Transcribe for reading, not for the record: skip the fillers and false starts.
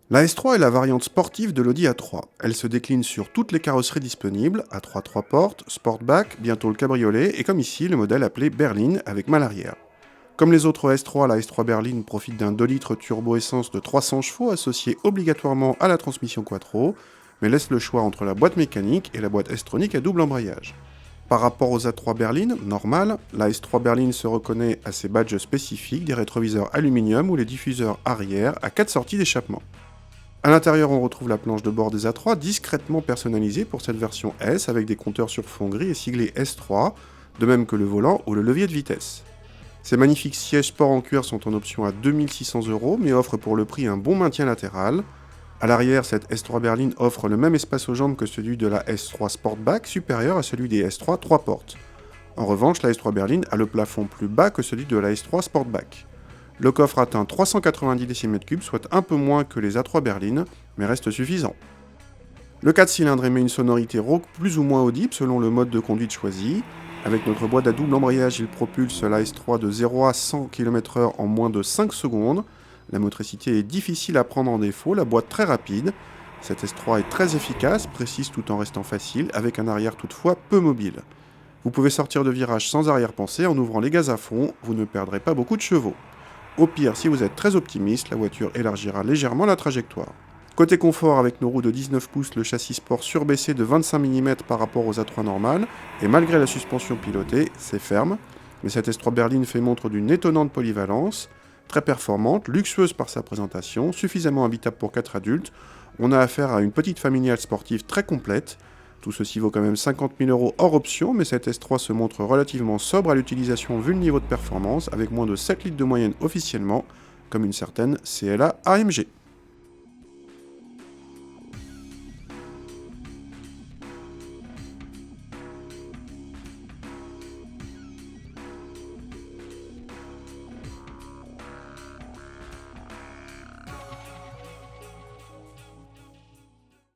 La S3 est la variante sportive de l'Audi A3. Elle se décline sur toutes les carrosseries disponibles, A3 3 portes, Sportback, bientôt le cabriolet, et comme ici, le modèle appelé Berline avec malle arrière. Comme les autres S3, la S3 Berline profite d'un 2 litres turbo-essence de 300 chevaux associé obligatoirement à la transmission Quattro, mais laisse le choix entre la boîte mécanique et la boîte S-tronique à double embrayage. Par rapport aux A3 berlines, normales, la S3 berline se reconnaît à ses badges spécifiques des rétroviseurs aluminium ou les diffuseurs arrière à 4 sorties d'échappement. A l'intérieur, on retrouve la planche de bord des A3 discrètement personnalisée pour cette version S avec des compteurs sur fond gris et siglés S3, de même que le volant ou le levier de vitesse. Ces magnifiques sièges sport en cuir sont en option à 2600 € mais offrent pour le prix un bon maintien latéral. A l'arrière, cette S3 berline offre le même espace aux jambes que celui de la S3 Sportback, supérieur à celui des S3 3 portes. En revanche, la S3 berline a le plafond plus bas que celui de la S3 Sportback. Le coffre atteint 390 décimètres cubes, soit un peu moins que les A3 berlines, mais reste suffisant. Le 4 cylindres émet une sonorité rauque plus ou moins audible selon le mode de conduite choisi. Avec notre boîte à double embrayage, il propulse la S3 de 0 à 100 km/h en moins de 5 secondes. La motricité est difficile à prendre en défaut, la boîte très rapide. Cette S3 est très efficace, précise tout en restant facile, avec un arrière toutefois peu mobile. Vous pouvez sortir de virage sans arrière-pensée en ouvrant les gaz à fond, vous ne perdrez pas beaucoup de chevaux. Au pire, si vous êtes très optimiste, la voiture élargira légèrement la trajectoire. Côté confort, avec nos roues de 19 pouces, le châssis sport surbaissé de 25 mm par rapport aux A3 normales, et malgré la suspension pilotée, c'est ferme, mais cette S3 berline fait montre d'une étonnante polyvalence, très performante, luxueuse par sa présentation, suffisamment habitable pour 4 adultes, on a affaire à une petite familiale sportive très complète. Tout ceci vaut quand même 50 000 € hors option, mais cette S3 se montre relativement sobre à l'utilisation vu le niveau de performance, avec moins de 7 litres de moyenne officiellement, comme une certaine CLA AMG.